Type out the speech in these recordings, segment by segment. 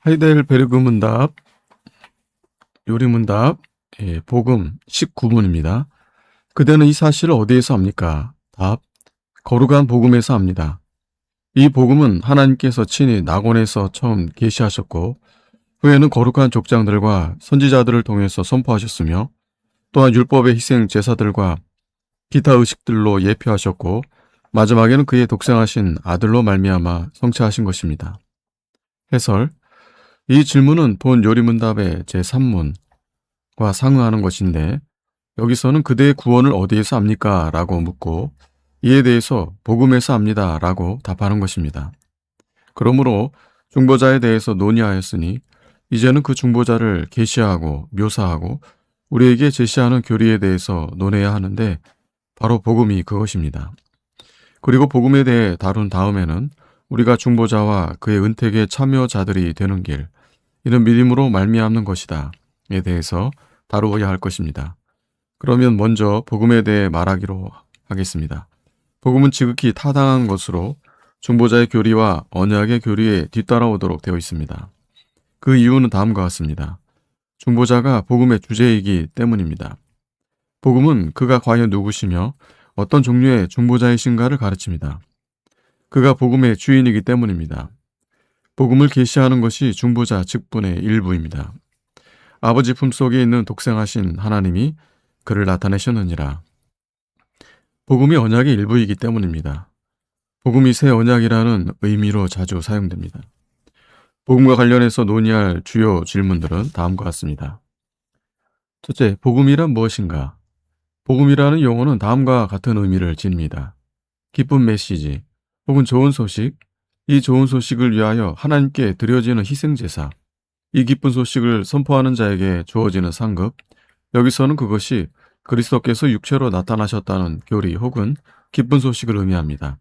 하이델베르그 문답, 요리 문답, 복음 19문입니다. 그대는 이 사실을 어디에서 압니까? 답, 거룩한 복음에서 압니다. 이 복음은 하나님께서 친히 낙원에서 처음 계시하셨고 후에는 거룩한 족장들과 선지자들을 통해서 선포하셨으며 또한 율법의 희생 제사들과 기타 의식들로 예표하셨고 마지막에는 그의 독생하신 아들로 말미암아 성취하신 것입니다. 해설, 이 질문은 본 요리문답의 제3문과 상응하는 것인데 여기서는 그대의 구원을 어디에서 압니까? 라고 묻고 이에 대해서 복음에서 압니다. 라고 답하는 것입니다. 그러므로 중보자에 대해서 논의하였으니 이제는 그 중보자를 계시하고 묘사하고 우리에게 제시하는 교리에 대해서 논해야 하는데 바로 복음이 그것입니다. 그리고 복음에 대해 다룬 다음에는 우리가 중보자와 그의 은택의 참여자들이 되는 길, 이는 믿음으로 말미암는 것이다 에 대해서 다루어야 할 것입니다. 그러면 먼저 복음에 대해 말하기로 하겠습니다. 복음은 지극히 타당한 것으로 중보자의 교리와 언약의 교리에 뒤따라오도록 되어 있습니다. 그 이유는 다음과 같습니다. 중보자가 복음의 주제이기 때문입니다. 복음은 그가 과연 누구시며 어떤 종류의 중보자이신가를 가르칩니다. 그가 복음의 주인이기 때문입니다. 복음을 계시하는 것이 중보자 직분의 일부입니다. 아버지 품속에 있는 독생하신 하나님이 그를 나타내셨느니라. 복음이 언약의 일부이기 때문입니다. 복음이 새 언약이라는 의미로 자주 사용됩니다. 복음과 관련해서 논의할 주요 질문들은 다음과 같습니다. 첫째, 복음이란 무엇인가? 복음이라는 용어는 다음과 같은 의미를 지닙니다. 기쁜 메시지 혹은 좋은 소식, 이 좋은 소식을 위하여 하나님께 드려지는 희생제사, 이 기쁜 소식을 선포하는 자에게 주어지는 상급, 여기서는 그것이 그리스도께서 육체로 나타나셨다는 교리 혹은 기쁜 소식을 의미합니다.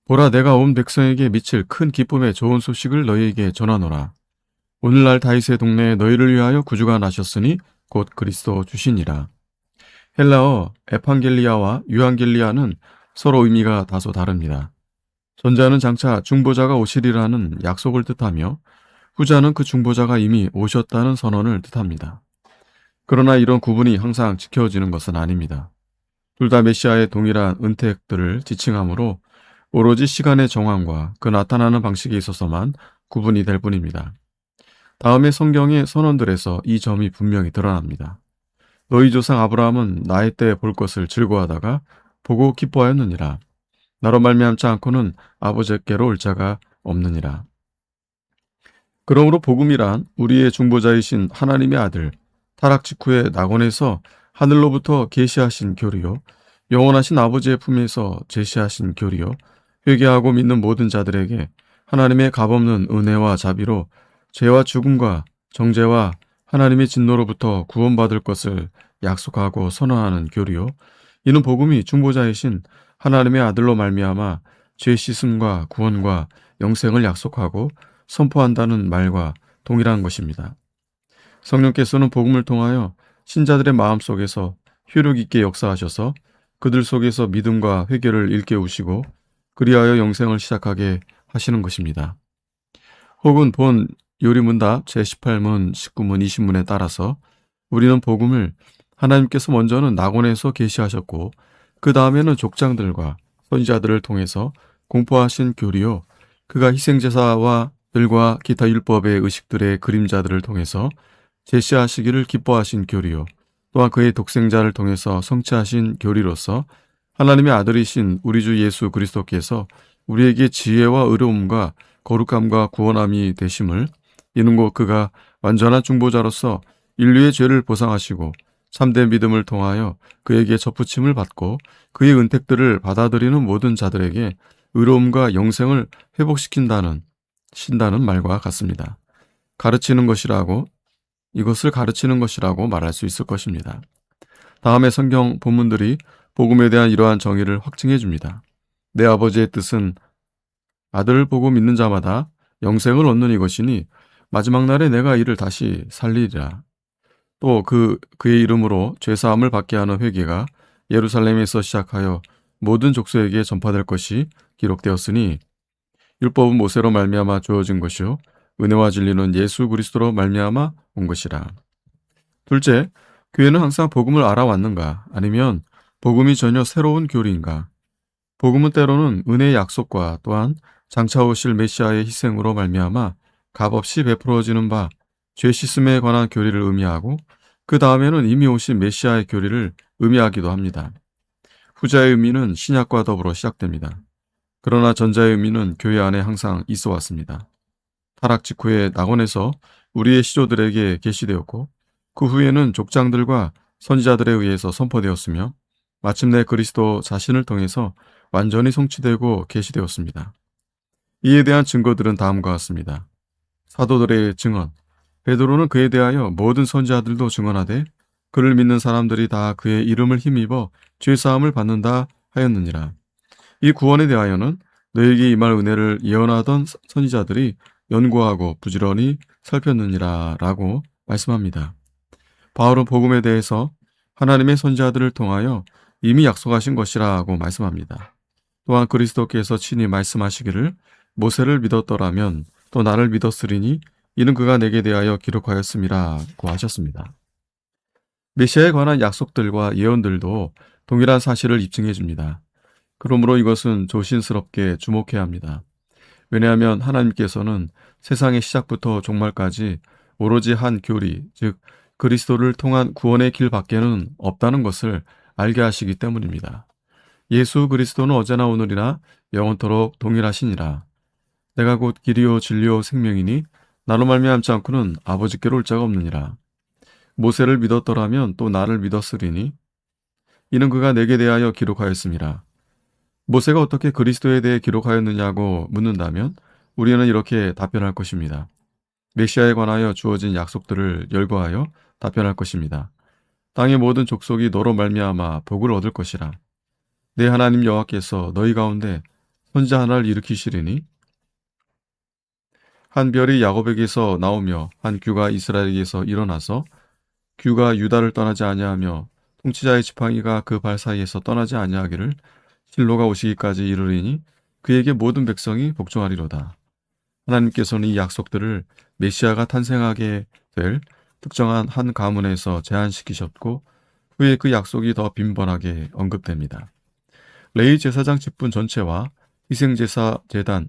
보라, 내가 온 백성에게 미칠 큰 기쁨의 좋은 소식을 너희에게 전하노라. 오늘날 다윗의 동네에 너희를 위하여 구주가 나셨으니 곧 그리스도 주시니라. 헬라어 에판겔리아와 유앙겔리아는 서로 의미가 다소 다릅니다. 전자는 장차 중보자가 오시리라는 약속을 뜻하며 후자는 그 중보자가 이미 오셨다는 선언을 뜻합니다. 그러나 이런 구분이 항상 지켜지는 것은 아닙니다. 둘 다 메시아의 동일한 은택들을 지칭하므로 오로지 시간의 정황과 그 나타나는 방식에 있어서만 구분이 될 뿐입니다. 다음에 성경의 선언들에서 이 점이 분명히 드러납니다. 너희 조상 아브라함은 나이 때 볼 것을 즐거워하다가 보고 기뻐하였느니라. 나로 말미암지 않고는 아버지께로 올 자가 없느니라. 그러므로 복음이란 우리의 중보자이신 하나님의 아들, 타락 직후에 낙원에서 하늘로부터 계시하신 교리요, 영원하신 아버지의 품에서 제시하신 교리요, 회개하고 믿는 모든 자들에게 하나님의 값없는 은혜와 자비로 죄와 죽음과 정죄와 하나님의 진노로부터 구원받을 것을 약속하고 선언하는 교리요, 이는 복음이 중보자이신 하나님의 아들로 말미암아 죄 씻음과 구원과 영생을 약속하고 선포한다는 말과 동일한 것입니다. 성령께서는 복음을 통하여 신자들의 마음속에서 효력 있게 역사하셔서 그들 속에서 믿음과 회개를 일깨우시고 그리하여 영생을 시작하게 하시는 것입니다. 혹은 본 요리문답 제18문, 19문, 20문에 따라서 우리는 복음을 하나님께서 먼저는 낙원에서 계시하셨고 그 다음에는 족장들과 선지자들을 통해서 공포하신 교리요, 그가 희생제사와 들과 기타 율법의 의식들의 그림자들을 통해서 제시하시기를 기뻐하신 교리요, 또한 그의 독생자를 통해서 성취하신 교리로서 하나님의 아들이신 우리 주 예수 그리스도께서 우리에게 지혜와 의로움과 거룩함과 구원함이 되심을, 이는 곧 그가 완전한 중보자로서 인류의 죄를 보상하시고 참된 믿음을 통하여 그에게 접붙임을 받고 그의 은택들을 받아들이는 모든 자들에게 의로움과 영생을 회복시킨다는 신다는 말과 같습니다. 이것을 가르치는 것이라고 말할 수 있을 것입니다. 다음에 성경 본문들이 복음에 대한 이러한 정의를 확증해 줍니다. 내 아버지의 뜻은 아들을 보고 믿는 자마다 영생을 얻는 이것이니 마지막 날에 내가 이를 다시 살리리라. 또 그의 이름으로 죄사함을 받게 하는 회개가 예루살렘에서 시작하여 모든 족속에게 전파될 것이 기록되었으니 율법은 모세로 말미암아 주어진 것이요 은혜와 진리는 예수 그리스도로 말미암아 온 것이라. 둘째, 교회는 항상 복음을 알아왔는가? 아니면 복음이 전혀 새로운 교리인가? 복음은 때로는 은혜의 약속과 또한 장차 오실 메시아의 희생으로 말미암아 값없이 베풀어지는 바 죄 씻음에 관한 교리를 의미하고, 그 다음에는 이미 오신 메시아의 교리를 의미하기도 합니다. 후자의 의미는 신약과 더불어 시작됩니다. 그러나 전자의 의미는 교회 안에 항상 있어 왔습니다. 타락 직후에 낙원에서 우리의 시조들에게 계시되었고, 그 후에는 족장들과 선지자들에 의해서 선포되었으며, 마침내 그리스도 자신을 통해서 완전히 성취되고 계시되었습니다. 이에 대한 증거들은 다음과 같습니다. 사도들의 증언. 베드로는 그에 대하여 모든 선지자들도 증언하되 그를 믿는 사람들이 다 그의 이름을 힘입어 죄사함을 받는다 하였느니라. 이 구원에 대하여는 너에게 임할 은혜를 예언하던 선지자들이 연구하고 부지런히 살폈느니라 라고 말씀합니다. 바울은 복음에 대해서 하나님의 선지자들을 통하여 이미 약속하신 것이라고 말씀합니다. 또한 그리스도께서 친히 말씀하시기를 모세를 믿었더라면 또 나를 믿었으리니 이는 그가 내게 대하여 기록하였음이라고 하셨습니다. 메시아에 관한 약속들과 예언들도 동일한 사실을 입증해 줍니다. 그러므로 이것은 조심스럽게 주목해야 합니다. 왜냐하면 하나님께서는 세상의 시작부터 종말까지 오로지 한 교리, 즉 그리스도를 통한 구원의 길 밖에는 없다는 것을 알게 하시기 때문입니다. 예수 그리스도는 어제나 오늘이나 영원토록 동일하시니라. 내가 곧 길이요 진리요 생명이니 나로 말미암지 않고는 아버지께로 올 자가 없느니라. 모세를 믿었더라면 또 나를 믿었으리니 이는 그가 내게 대하여 기록하였음이라. 모세가 어떻게 그리스도에 대해 기록하였느냐고 묻는다면 우리는 이렇게 답변할 것입니다. 메시아에 관하여 주어진 약속들을 열거하여 답변할 것입니다. 땅의 모든 족속이 너로 말미암아 복을 얻을 것이라. 내 하나님 여호와께서 너희 가운데 선지자 하나를 일으키시리니 한 별이 야곱에게서 나오며 한 규가 이스라엘에게서 일어나서 규가 유다를 떠나지 아니하며 통치자의 지팡이가 그 발 사이에서 떠나지 아니하기를 실로가 오시기까지 이르리니 그에게 모든 백성이 복종하리로다. 하나님께서는 이 약속들을 메시아가 탄생하게 될 특정한 한 가문에서 제한시키셨고 후에 그 약속이 더 빈번하게 언급됩니다. 레위 제사장 직분 전체와 희생제사 제단,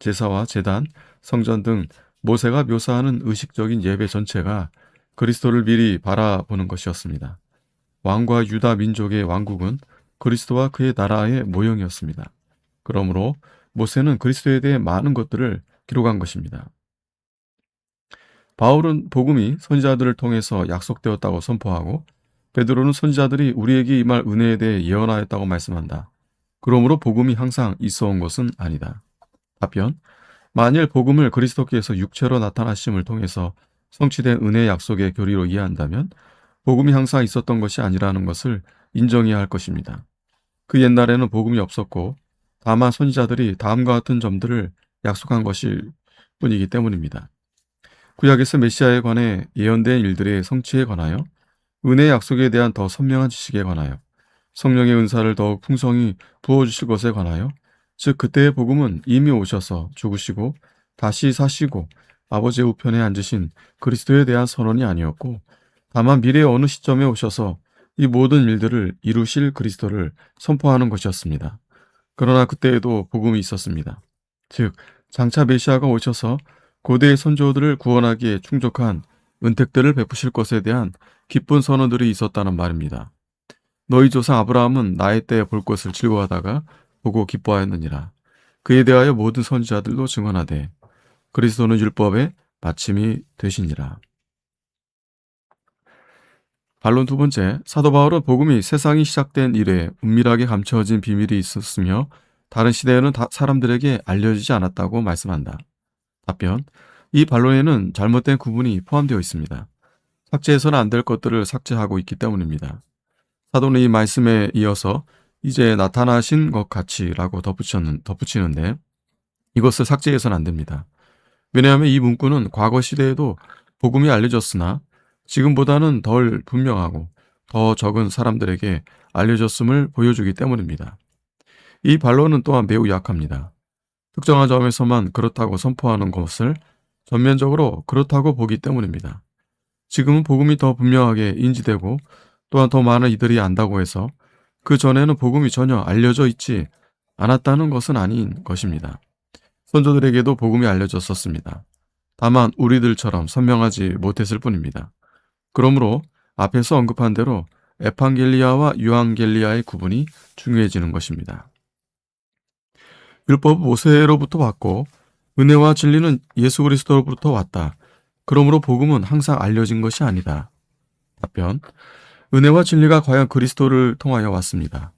제사와 제단, 성전 등 모세가 묘사하는 의식적인 예배 전체가 그리스도를 미리 바라보는 것이었습니다. 왕과 유다 민족의 왕국은 그리스도와 그의 나라의 모형이었습니다. 그러므로 모세는 그리스도에 대해 많은 것들을 기록한 것입니다. 바울은 복음이 선지자들을 통해서 약속되었다고 선포하고 베드로는 선지자들이 우리에게 임할 은혜에 대해 예언하였다고 말씀한다. 그러므로 복음이 항상 있어 온 것은 아니다. 답변. 만일 복음을 그리스도께서 육체로 나타나심을 통해서 성취된 은혜의 약속의 교리로 이해한다면 복음이 항상 있었던 것이 아니라는 것을 인정해야 할 것입니다. 그 옛날에는 복음이 없었고 다만 선지자들이 다음과 같은 점들을 약속한 것일 뿐이기 때문입니다. 구약에서 메시아에 관해 예언된 일들의 성취에 관하여, 은혜의 약속에 대한 더 선명한 지식에 관하여, 성령의 은사를 더욱 풍성히 부어주실 것에 관하여, 즉 그때의 복음은 이미 오셔서 죽으시고 다시 사시고 아버지의 우편에 앉으신 그리스도에 대한 선언이 아니었고, 다만 미래의 어느 시점에 오셔서 이 모든 일들을 이루실 그리스도를 선포하는 것이었습니다. 그러나 그때에도 복음이 있었습니다. 즉 장차 메시아가 오셔서 고대의 선조들을 구원하기에 충족한 은택들을 베푸실 것에 대한 기쁜 선언들이 있었다는 말입니다. 너희 조상 아브라함은 나의 때에 볼 것을 즐거워하다가 보고 기뻐하였느니라. 그에 대하여 모든 선지자들도 증언하되 그리스도는 율법의 마침이 되시니라. 반론 두 번째, 사도 바울은 복음이 세상이 시작된 이래 은밀하게 감춰진 비밀이 있었으며 다른 시대에는 사람들에게 알려지지 않았다고 말씀한다. 답변. 이 반론에는 잘못된 구분이 포함되어 있습니다. 삭제해서는 안 될 것들을 삭제하고 있기 때문입니다. 사도는 이 말씀에 이어서 이제 나타나신 것 같이라고 덧붙이는데 이것을 삭제해서는 안 됩니다. 왜냐하면 이 문구는 과거 시대에도 복음이 알려졌으나 지금보다는 덜 분명하고 더 적은 사람들에게 알려졌음을 보여주기 때문입니다. 이 반론은 또한 매우 약합니다. 특정한 점에서만 그렇다고 선포하는 것을 전면적으로 그렇다고 보기 때문입니다. 지금은 복음이 더 분명하게 인지되고 또한 더 많은 이들이 안다고 해서 그 전에는 복음이 전혀 알려져 있지 않았다는 것은 아닌 것입니다. 선조들에게도 복음이 알려졌었습니다. 다만 우리들처럼 선명하지 못했을 뿐입니다. 그러므로 앞에서 언급한 대로 에판겔리아와 유앙겔리아의 구분이 중요해지는 것입니다. 율법은 모세로부터 왔고 은혜와 진리는 예수 그리스도로부터 왔다. 그러므로 복음은 항상 알려진 것이 아니다. 답변: 은혜와 진리가 과연 그리스도를 통하여 왔습니다.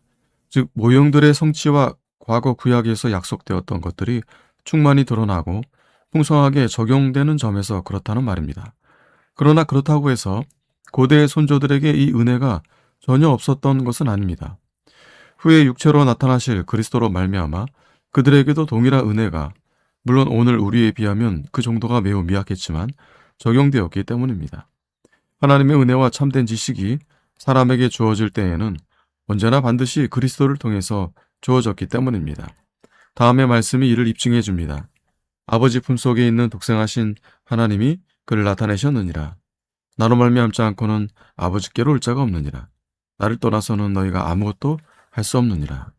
즉 모형들의 성취와 과거 구약에서 약속되었던 것들이 충만히 드러나고 풍성하게 적용되는 점에서 그렇다는 말입니다. 그러나 그렇다고 해서 고대의 선조들에게 이 은혜가 전혀 없었던 것은 아닙니다. 후에 육체로 나타나실 그리스도로 말미암아 그들에게도 동일한 은혜가, 물론 오늘 우리에 비하면 그 정도가 매우 미약했지만 적용되었기 때문입니다. 하나님의 은혜와 참된 지식이 사람에게 주어질 때에는 언제나 반드시 그리스도를 통해서 주어졌기 때문입니다. 다음의 말씀이 이를 입증해 줍니다. 아버지 품속에 있는 독생하신 하나님이 그를 나타내셨느니라. 나로 말미암지 않고는 아버지께로 올 자가 없느니라. 나를 떠나서는 너희가 아무것도 할 수 없느니라.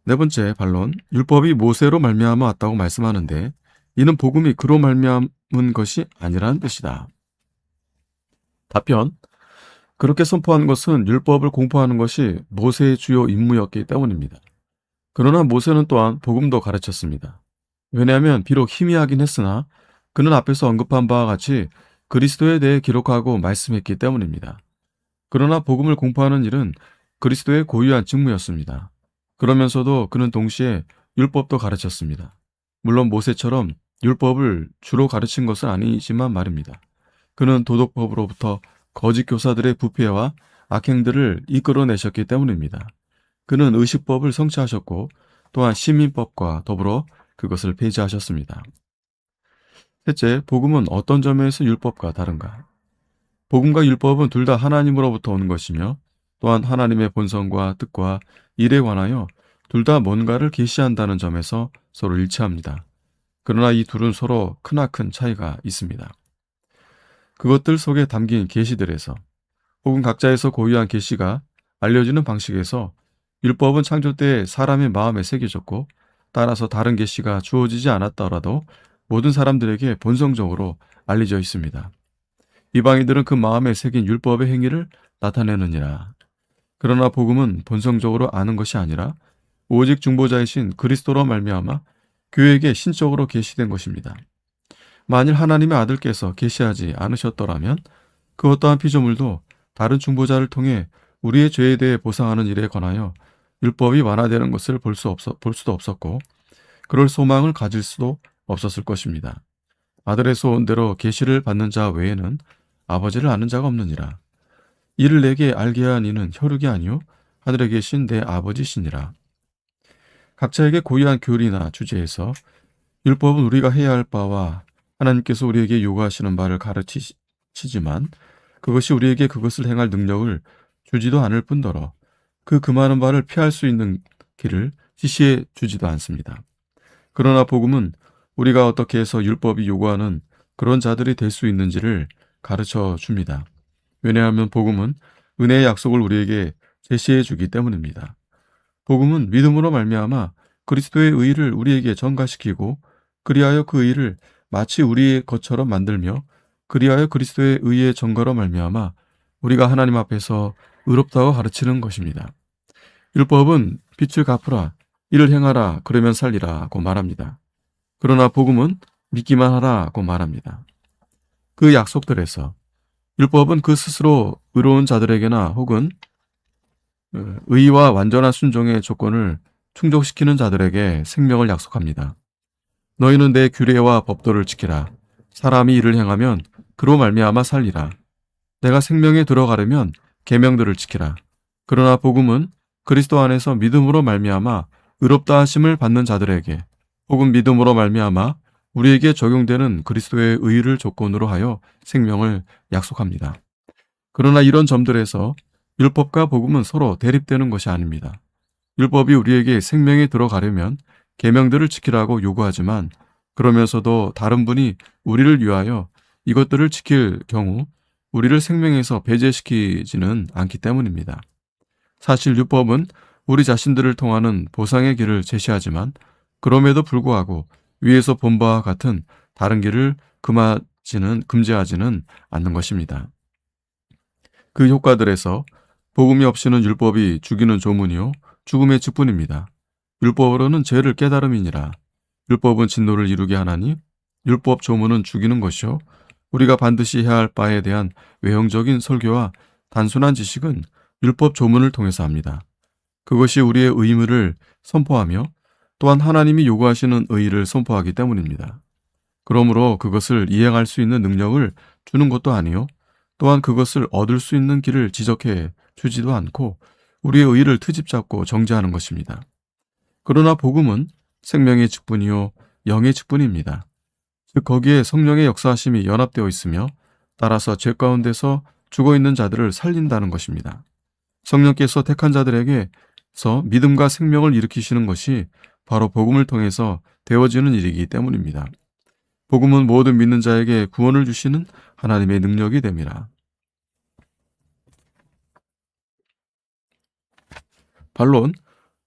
네 번째 반론, 율법이 모세로 말미암아 왔다고 말씀하는데 이는 복음이 그로 말미암은 것이 아니라는 뜻이다. 답변: 그렇게 선포한 것은 율법을 공포하는 것이 모세의 주요 임무였기 때문입니다. 그러나 모세는 또한 복음도 가르쳤습니다. 왜냐하면 비록 희미하긴 했으나 그는 앞에서 언급한 바와 같이 그리스도에 대해 기록하고 말씀했기 때문입니다. 그러나 복음을 공포하는 일은 그리스도의 고유한 직무였습니다. 그러면서도 그는 동시에 율법도 가르쳤습니다. 물론 모세처럼 율법을 주로 가르친 것은 아니지만 말입니다. 그는 도덕법으로부터 거짓 교사들의 부패와 악행들을 이끌어내셨기 때문입니다. 그는 의식법을 성취하셨고 또한 시민법과 더불어 그것을 폐지하셨습니다. 셋째, 복음은 어떤 점에서 율법과 다른가? 복음과 율법은 둘 다 하나님으로부터 오는 것이며 또한 하나님의 본성과 뜻과 일에 관하여 둘 다 뭔가를 계시한다는 점에서 서로 일치합니다. 그러나 이 둘은 서로 크나큰 차이가 있습니다. 그것들 속에 담긴 계시들에서 혹은 각자에서 고유한 계시가 알려지는 방식에서 율법은 창조 때 사람의 마음에 새겨졌고 따라서 다른 계시가 주어지지 않았더라도 모든 사람들에게 본성적으로 알려져 있습니다. 이방인들은 그 마음에 새긴 율법의 행위를 나타내느니라. 그러나 복음은 본성적으로 아는 것이 아니라 오직 중보자이신 그리스도로 말미암아 교회에게 신적으로 계시된 것입니다. 만일 하나님의 아들께서 계시하지 않으셨더라면 그 어떠한 피조물도 다른 중보자를 통해 우리의 죄에 대해 보상하는 일에 관하여 율법이 완화되는 것을 볼 수도 없었고 그럴 소망을 가질 수도 없었을 것입니다. 아들의 소원대로 계시를 받는 자 외에는 아버지를 아는 자가 없느니라. 이를 내게 알게 한 이는 혈육이 아니요 하늘에 계신 내 아버지시니라. 각자에게 고유한 교리나 주제에서 율법은 우리가 해야 할 바와 하나님께서 우리에게 요구하시는 바를 가르치지만 그것이 우리에게 그것을 행할 능력을 주지도 않을 뿐더러 그 많은 바를 피할 수 있는 길을 지시해 주지도 않습니다. 그러나 복음은 우리가 어떻게 해서 율법이 요구하는 그런 자들이 될 수 있는지를 가르쳐 줍니다. 왜냐하면 복음은 은혜의 약속을 우리에게 제시해 주기 때문입니다. 복음은 믿음으로 말미암아 그리스도의 의를 우리에게 전가시키고 그리하여 그 의를 마치 우리의 것처럼 만들며 그리하여 그리스도의 의의 전가로 말미암아 우리가 하나님 앞에서 의롭다고 가르치는 것입니다. 율법은 빛을 갚으라, 이를 행하라, 그러면 살리라고 말합니다. 그러나 복음은 믿기만 하라고 말합니다. 그 약속들에서 율법은 그 스스로 의로운 자들에게나 혹은 의와 완전한 순종의 조건을 충족시키는 자들에게 생명을 약속합니다. 너희는 내 규례와 법도를 지키라. 사람이 이를 행하면 그로 말미암아 살리라. 내가 생명에 들어가려면 계명들을 지키라. 그러나 복음은 그리스도 안에서 믿음으로 말미암아 의롭다 하심을 받는 자들에게 혹은 믿음으로 말미암아 우리에게 적용되는 그리스도의 의를 조건으로 하여 생명을 약속합니다. 그러나 이런 점들에서 율법과 복음은 서로 대립되는 것이 아닙니다. 율법이 우리에게 생명에 들어가려면 계명들을 지키라고 요구하지만 그러면서도 다른 분이 우리를 위하여 이것들을 지킬 경우 우리를 생명에서 배제시키지는 않기 때문입니다. 사실 율법은 우리 자신들을 통하는 보상의 길을 제시하지만 그럼에도 불구하고 위에서 본 바와 같은 다른 길을 금지하지는 않는 것입니다. 그 효과들에서 복음이 없이는 율법이 죽이는 조문이요 죽음의 직분입니다. 율법으로는 죄를 깨달음이니라. 율법은 진노를 이루게 하나니 율법 조문은 죽이는 것이요 우리가 반드시 해야 할 바에 대한 외형적인 설교와 단순한 지식은 율법 조문을 통해서 합니다. 그것이 우리의 의무를 선포하며 또한 하나님이 요구하시는 의의를 선포하기 때문입니다. 그러므로 그것을 이행할 수 있는 능력을 주는 것도 아니요 또한 그것을 얻을 수 있는 길을 지적해 주지도 않고 우리의 의의를 트집잡고 정죄하는 것입니다. 그러나 복음은 생명의 직분이요 영의 직분입니다. 즉 거기에 성령의 역사하심이 연합되어 있으며 따라서 죄 가운데서 죽어있는 자들을 살린다는 것입니다. 성령께서 택한 자들에게서 믿음과 생명을 일으키시는 것이 바로 복음을 통해서 되어지는 일이기 때문입니다. 복음은 모든 믿는 자에게 구원을 주시는 하나님의 능력이 됨이라. 반론,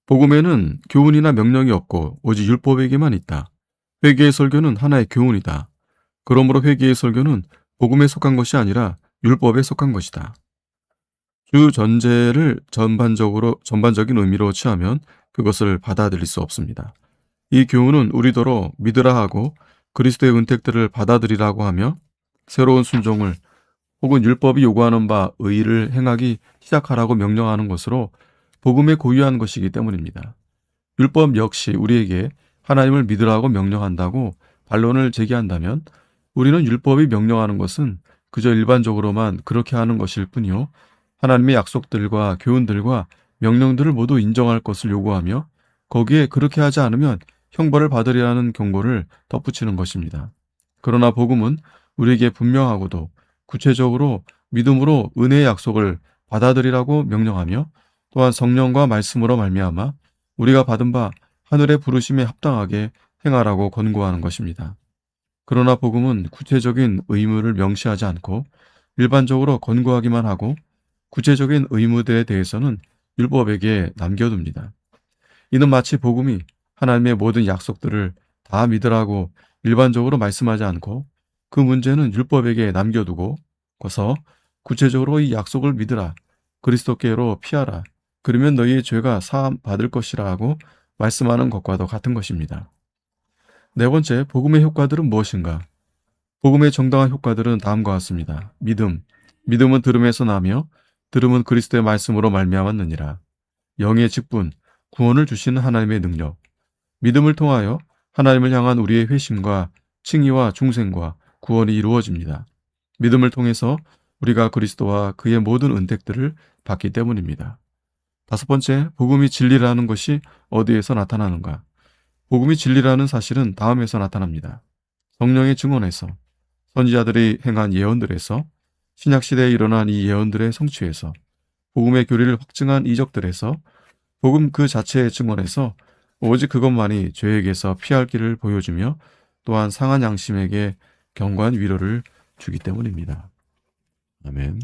복음에는 교훈이나 명령이 없고 오직 율법에게만 있다. 회개의 설교는 하나의 교훈이다. 그러므로 회개의 설교는 복음에 속한 것이 아니라 율법에 속한 것이다. 주 전제를 전반적인 의미로 취하면 그것을 받아들일 수 없습니다. 이 교훈은 우리더러 믿으라 하고 그리스도의 은택들을 받아들이라고 하며 새로운 순종을 혹은 율법이 요구하는 바 의의를 행하기 시작하라고 명령하는 것으로 복음에 고유한 것이기 때문입니다. 율법 역시 우리에게 하나님을 믿으라고 명령한다고 반론을 제기한다면 우리는 율법이 명령하는 것은 그저 일반적으로만 그렇게 하는 것일 뿐이요 하나님의 약속들과 교훈들과 명령들을 모두 인정할 것을 요구하며 거기에 그렇게 하지 않으면 형벌을 받으리라는 경고를 덧붙이는 것입니다. 그러나 복음은 우리에게 분명하고도 구체적으로 믿음으로 은혜의 약속을 받아들이라고 명령하며 또한 성령과 말씀으로 말미암아 우리가 받은 바 하늘의 부르심에 합당하게 행하라고 권고하는 것입니다. 그러나 복음은 구체적인 의무를 명시하지 않고 일반적으로 권고하기만 하고 구체적인 의무들에 대해서는 율법에게 남겨둡니다. 이는 마치 복음이 하나님의 모든 약속들을 다 믿으라고 일반적으로 말씀하지 않고 그 문제는 율법에게 남겨두고 거서 구체적으로 이 약속을 믿으라. 그리스도께로 피하라. 그러면 너희의 죄가 사함 받을 것이라 하고 말씀하는 것과도 같은 것입니다. 네 번째, 복음의 효과들은 무엇인가? 복음의 정당한 효과들은 다음과 같습니다. 믿음. 믿음은 들음에서 나며 들음은 그리스도의 말씀으로 말미암았느니라. 영의 직분. 구원을 주시는 하나님의 능력. 믿음을 통하여 하나님을 향한 우리의 회심과 칭의와 중생과 구원이 이루어집니다. 믿음을 통해서 우리가 그리스도와 그의 모든 은택들을 받기 때문입니다. 다섯 번째, 복음이 진리라는 것이 어디에서 나타나는가? 복음이 진리라는 사실은 다음에서 나타납니다. 성령의 증언에서, 선지자들이 행한 예언들에서, 신약시대에 일어난 이 예언들의 성취에서, 복음의 교리를 확증한 이적들에서, 복음 그 자체의 증언에서 오직 그것만이 죄에게서 피할 길을 보여주며 또한 상한 양심에게 견고한 위로를 주기 때문입니다. 아멘.